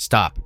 Stop.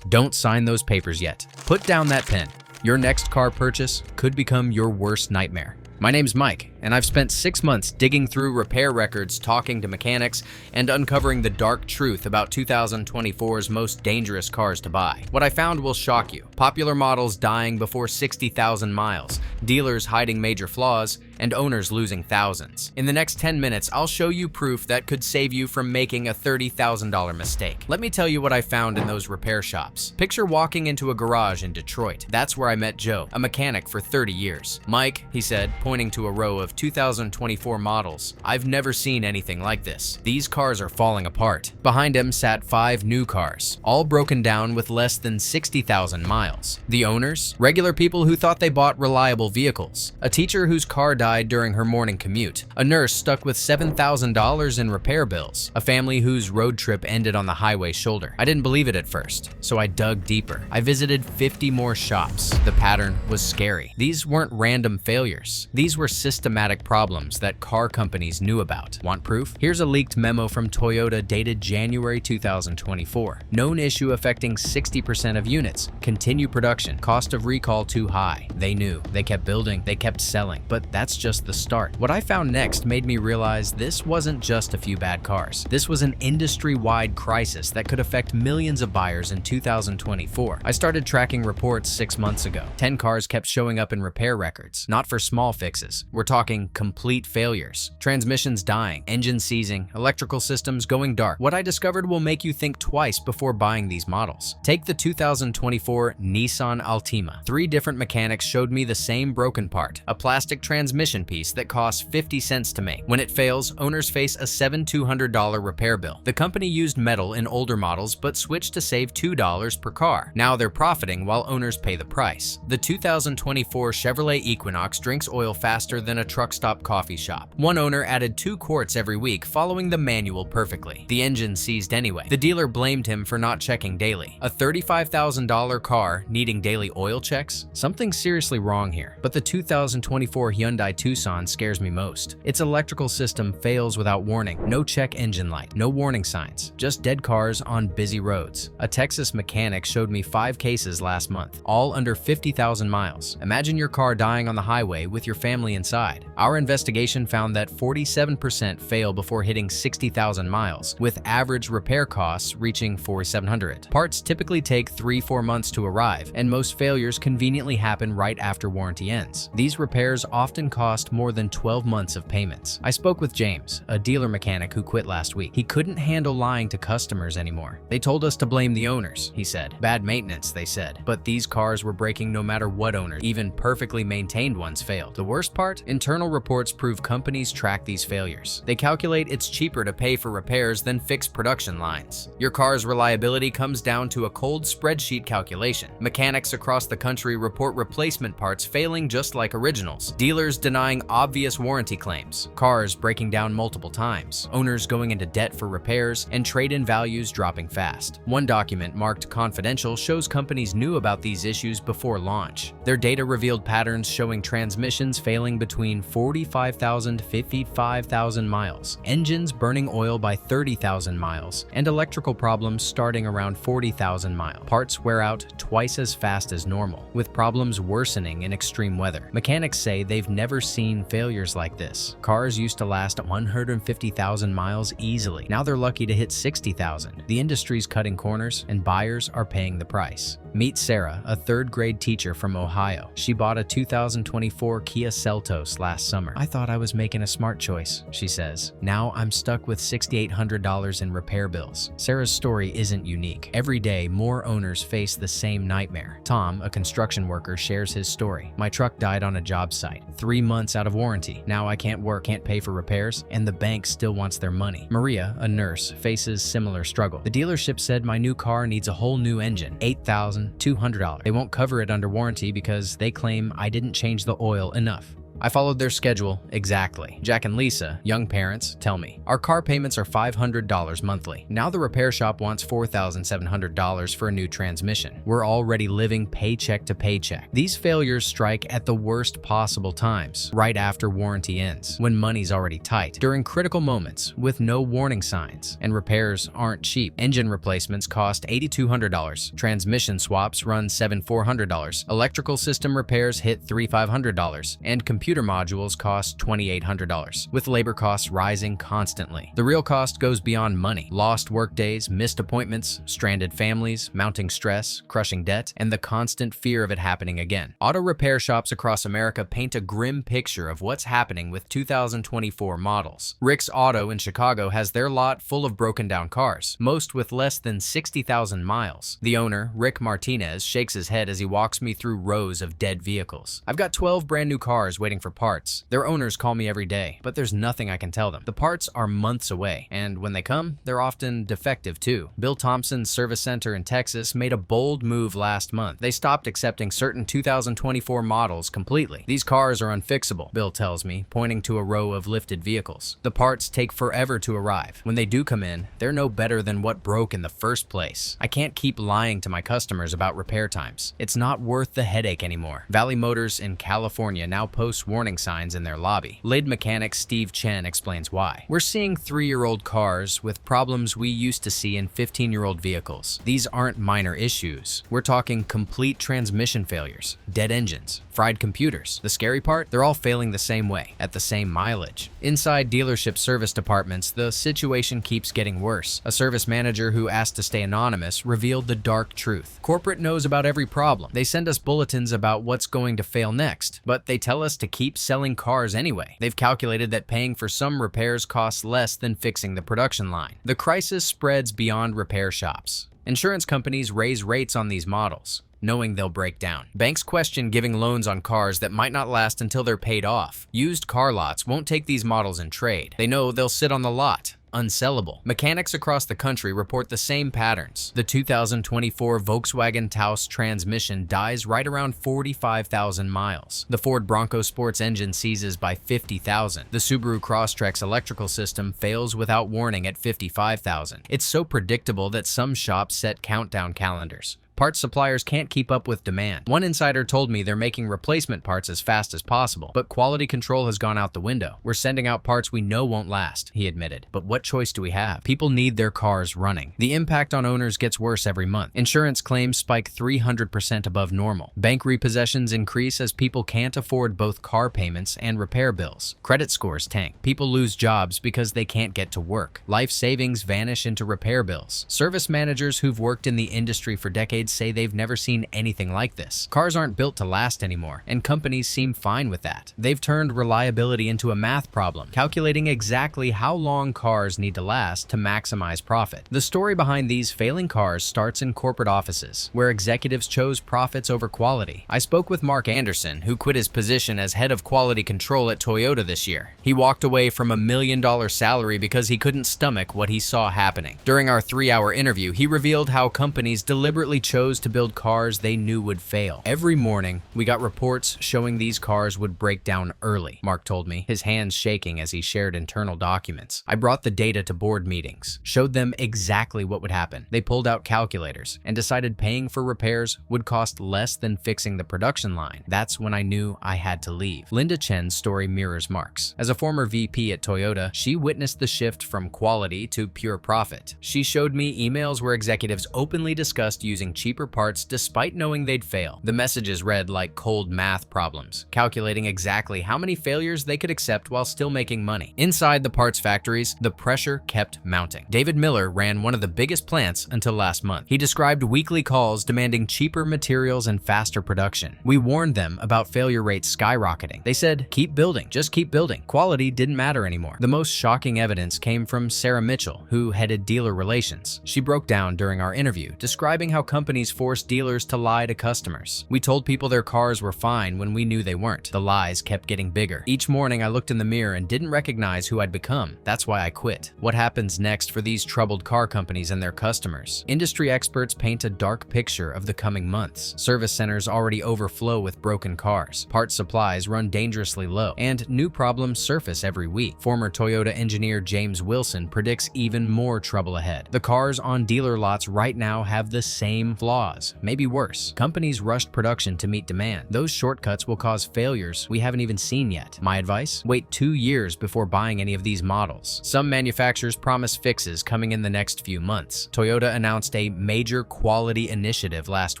Don't sign those papers yet. Put down that pen. Your next car purchase could become your worst nightmare. My name's Mike, and I've spent 6 months digging through repair records, talking to mechanics, and uncovering the dark truth about 2024's most dangerous cars to buy. What I found will shock you. Popular models dying before 60,000 miles, dealers hiding major flaws, and owners losing thousands. In the next 10 minutes, I'll show you proof that could save you from making a $30,000 mistake. Let me tell you what I found in those repair shops. Picture walking into a garage in Detroit. That's where I met Joe, a mechanic for 30 years. Mike, he said, pointing to a row of 2024 models. I've never seen anything like this. These cars are falling apart. Behind him sat 5 new cars, all broken down with less than 60,000 miles. The owners? Regular people who thought they bought reliable vehicles. A teacher whose car died during her morning commute. A nurse stuck with $7,000 in repair bills. A family whose road trip ended on the highway shoulder. I didn't believe it at first, so I dug deeper. I visited 50 more shops. The pattern was scary. These weren't random failures. These were systematic problems that car companies knew about. Want proof? Here's a leaked memo from Toyota dated January 2024. Known issue affecting 60% of units. Continue production. Cost of recall too high. They knew. They kept building. They kept selling. But that's just the start. What I found next made me realize this wasn't just a few bad cars. This was an industry-wide crisis that could affect millions of buyers in 2024. I started tracking reports 6 months ago. 10 cars kept showing up in repair records. Not for small fixes. We're talking complete failures. Transmissions dying, engine seizing, electrical systems going dark. What I discovered will make you think twice before buying these models. Take the 2024 Nissan Altima. 3 different mechanics showed me the same broken part, a plastic transmission piece that costs 50 cents to make. When it fails, owners face a $7,200 repair bill. The company used metal in older models but switched to save $2 per car. Now they're profiting while owners pay the price. The 2024 Chevrolet Equinox drinks oil faster than a truck stop coffee shop. One owner added 2 quarts every week, following the manual perfectly. The engine seized anyway. The dealer blamed him for not checking daily. A $35,000 car needing daily oil checks? Something's seriously wrong here. But the 2024 Hyundai Tucson scares me most. Its electrical system fails without warning. No check engine light, no warning signs, just dead cars on busy roads. A Texas mechanic showed me 5 cases last month, all under 50,000 miles. Imagine your car dying on the highway with your family inside. Our investigation found that 47% fail before hitting 60,000 miles, with average repair costs reaching $4,700. Parts typically take 3-4 months to arrive, and most failures conveniently happen right after warranty ends. These repairs often cost more than 12 months of payments. I spoke with James, a dealer mechanic who quit last week. He couldn't handle lying to customers anymore. They told us to blame the owners, he said. Bad maintenance, they said. But these cars were breaking no matter what owners. Even perfectly maintained ones failed. The worst part? Internal reports prove companies track these failures. They calculate it's cheaper to pay for repairs than fix production lines. Your car's reliability comes down to a cold spreadsheet calculation. Mechanics across the country report replacement parts failing just like originals. Dealers denying obvious warranty claims. Cars breaking down multiple times. Owners going into debt for repairs, and trade-in values dropping fast. One document marked confidential shows companies knew about these issues before launch. Their data revealed patterns showing transmissions failing between 45,000 to 55,000 miles, engines burning oil by 30,000 miles, and electrical problems starting around 40,000 miles. Parts wear out twice as fast as normal, with problems worsening in extreme weather. Mechanics say they've never seen failures like this. Cars used to last 150,000 miles easily. Now they're lucky to hit 60,000. The industry's cutting corners, and buyers are paying the price. Meet Sarah, a 3rd-grade teacher from Ohio. She bought a 2024 Kia Seltos last summer. I thought I was making a smart choice, she says. Now I'm stuck with $6,800 in repair bills. Sarah's story isn't unique. Every day, more owners face the same nightmare. Tom, a construction worker, shares his story. My truck died on a job site, 3 months out of warranty. Now I can't work, can't pay for repairs, and the bank still wants their money. Maria, a nurse, faces similar struggle. The dealership said my new car needs a whole new engine, $8,200. They won't cover it under warranty because they claim I didn't change the oil enough. I followed their schedule exactly. Jack and Lisa, young parents, tell me, our car payments are $500 monthly. Now the repair shop wants $4,700 for a new transmission. We're already living paycheck to paycheck. These failures strike at the worst possible times, right after warranty ends, when money's already tight, during critical moments with no warning signs, and repairs aren't cheap. Engine replacements cost $8,200, transmission swaps run $7,400, electrical system repairs hit $3,500, and computer modules cost $2,800, with labor costs rising constantly. The real cost goes beyond money. Lost workdays, missed appointments, stranded families, mounting stress, crushing debt, and the constant fear of it happening again. Auto repair shops across America paint a grim picture of what's happening with 2024 models. Rick's Auto in Chicago has their lot full of broken down cars, most with less than 60,000 miles. The owner, Rick Martinez, shakes his head as he walks me through rows of dead vehicles. I've got 12 brand new cars waiting for parts. Their owners call me every day, but there's nothing I can tell them. The parts are months away, and when they come, they're often defective too. Bill Thompson's service center in Texas made a bold move last month. They stopped accepting certain 2024 models completely. These cars are unfixable, Bill tells me, pointing to a row of lifted vehicles. The parts take forever to arrive. When they do come in, they're no better than what broke in the first place. I can't keep lying to my customers about repair times. It's not worth the headache anymore. Valley Motors in California now posts warning signs in their lobby. Lead mechanic Steve Chen explains why. We're seeing 3-year-old cars with problems we used to see in 15-year-old vehicles. These aren't minor issues. We're talking complete transmission failures, dead engines, fried computers. The scary part? They're all failing the same way, at the same mileage. Inside dealership service departments, the situation keeps getting worse. A service manager who asked to stay anonymous revealed the dark truth. Corporate knows about every problem. They send us bulletins about what's going to fail next, but they tell us to keep selling cars anyway. They've calculated that paying for some repairs costs less than fixing the production line. The crisis spreads beyond repair shops. Insurance companies raise rates on these models, knowing they'll break down. Banks question giving loans on cars that might not last until they're paid off. Used car lots won't take these models in trade. They know they'll sit on the lot, unsellable. Mechanics across the country report the same patterns. The 2024 Volkswagen Taos transmission dies right around 45,000 miles. The Ford Bronco Sports engine seizes by 50,000. The Subaru Crosstrek's electrical system fails without warning at 55,000. It's so predictable that some shops set countdown calendars. Parts suppliers can't keep up with demand. One insider told me they're making replacement parts as fast as possible, but quality control has gone out the window. We're sending out parts we know won't last, he admitted. But what choice do we have? People need their cars running. The impact on owners gets worse every month. Insurance claims spike 300% above normal. Bank repossessions increase as people can't afford both car payments and repair bills. Credit scores tank. People lose jobs because they can't get to work. Life savings vanish into repair bills. Service managers who've worked in the industry for decades say they've never seen anything like this. Cars aren't built to last anymore, and companies seem fine with that. They've turned reliability into a math problem, calculating exactly how long cars need to last to maximize profit. The story behind these failing cars starts in corporate offices, where executives chose profits over quality. I spoke with Mark Anderson, who quit his position as head of quality control at Toyota this year. He walked away from $1 million salary because he couldn't stomach what he saw happening. During our 3-hour interview, he revealed how companies deliberately chose to build cars they knew would fail. Every morning, we got reports showing these cars would break down early, Mark told me, his hands shaking as he shared internal documents. I brought the data to board meetings, showed them exactly what would happen. They pulled out calculators and decided paying for repairs would cost less than fixing the production line. That's when I knew I had to leave. Linda Chen's story mirrors Mark's. As a former VP at Toyota, she witnessed the shift from quality to pure profit. She showed me emails where executives openly discussed using cheaper parts despite knowing they'd fail. The messages read like cold math problems, calculating exactly how many failures they could accept while still making money. Inside the parts factories, the pressure kept mounting. David Miller ran one of the biggest plants until last month. He described weekly calls demanding cheaper materials and faster production. We warned them about failure rates skyrocketing. They said, keep building, just keep building. Quality didn't matter anymore. The most shocking evidence came from Sarah Mitchell, who headed dealer relations. She broke down during our interview, describing how companies companies force dealers to lie to customers. We told people their cars were fine when we knew they weren't. The lies kept getting bigger. Each morning I looked in the mirror and didn't recognize who I'd become. That's why I quit. What happens next for these troubled car companies and their customers? Industry experts paint a dark picture of the coming months. Service centers already overflow with broken cars. Parts supplies run dangerously low, and new problems surface every week. Former Toyota engineer James Wilson predicts even more trouble ahead. The cars on dealer lots right now have the same flaws, maybe worse. Companies rushed production to meet demand. Those shortcuts will cause failures we haven't even seen yet. My advice? Wait 2 years before buying any of these models. Some manufacturers promise fixes coming in the next few months. Toyota announced a major quality initiative last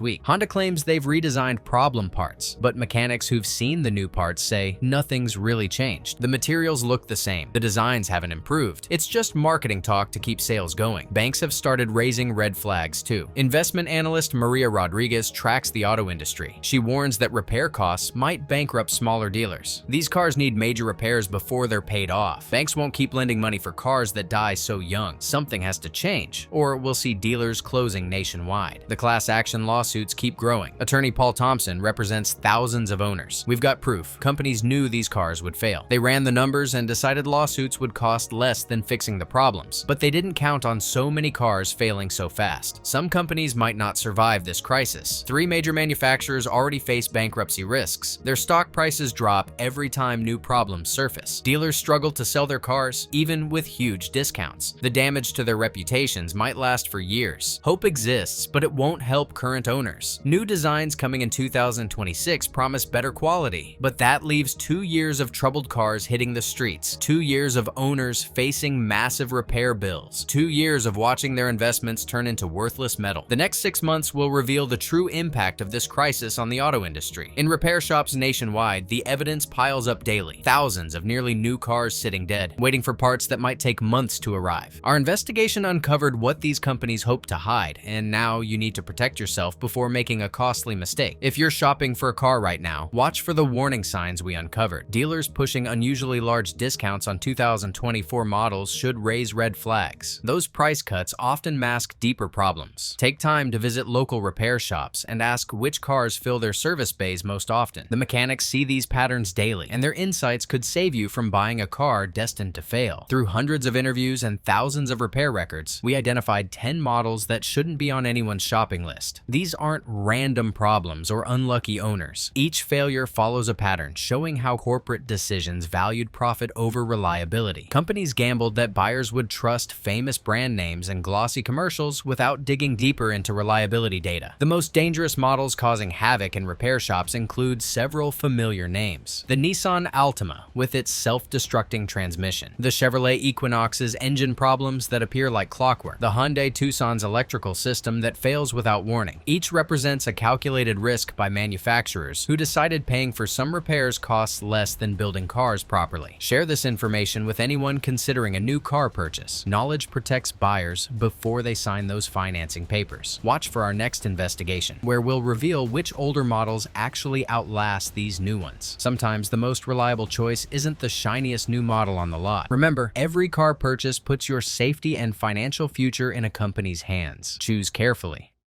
week. Honda claims they've redesigned problem parts, but mechanics who've seen the new parts say nothing's really changed. The materials look the same. The designs haven't improved. It's just marketing talk to keep sales going. Banks have started raising red flags too. Investment analyst Maria Rodriguez tracks the auto industry. She warns that repair costs might bankrupt smaller dealers. These cars need major repairs before they're paid off. Banks won't keep lending money for cars that die so young. Something has to change, or we'll see dealers closing nationwide. The class action lawsuits keep growing. Attorney Paul Thompson represents thousands of owners. We've got proof. Companies knew these cars would fail. They ran the numbers and decided lawsuits would cost less than fixing the problems, but they didn't count on so many cars failing so fast. Some companies might not survive this crisis. 3 major manufacturers already face bankruptcy risks. Their stock prices drop every time new problems surface. Dealers struggle to sell their cars, even with huge discounts. The damage to their reputations might last for years. Hope exists, but it won't help current owners. New designs coming in 2026 promise better quality, but that leaves 2 years of troubled cars hitting the streets, 2 years of owners facing massive repair bills, 2 years of watching their investments turn into worthless metal. The next 6 months will reveal the true impact of this crisis on the auto industry. In repair shops nationwide, the evidence piles up daily. Thousands of nearly new cars sitting dead, waiting for parts that might take months to arrive. Our investigation uncovered what these companies hope to hide, and now you need to protect yourself before making a costly mistake. If you're shopping for a car right now, watch for the warning signs we uncovered. Dealers pushing unusually large discounts on 2024 models should raise red flags. Those price cuts often mask deeper problems. Take time to visit local repair shops and ask which cars fill their service bays most often. The mechanics see these patterns daily, and their insights could save you from buying a car destined to fail. Through hundreds of interviews and thousands of repair records, we identified 10 models that shouldn't be on anyone's shopping list. These aren't random problems or unlucky owners. Each failure follows a pattern, showing how corporate decisions valued profit over reliability. Companies gambled that buyers would trust famous brand names and glossy commercials without digging deeper into reliability data. The most dangerous models causing havoc in repair shops include several familiar names. The Nissan Altima with its self-destructing transmission, the Chevrolet Equinox's engine problems that appear like clockwork, the Hyundai Tucson's electrical system that fails without warning. Each represents a calculated risk by manufacturers who decided paying for some repairs costs less than building cars properly. Share this information with anyone considering a new car purchase. Knowledge protects buyers before they sign those financing papers. Watch for our next investigation, where we'll reveal which older models actually outlast these new ones. Sometimes the most reliable choice isn't the shiniest new model on the lot. Remember, every car purchase puts your safety and financial future in a company's hands. Choose carefully.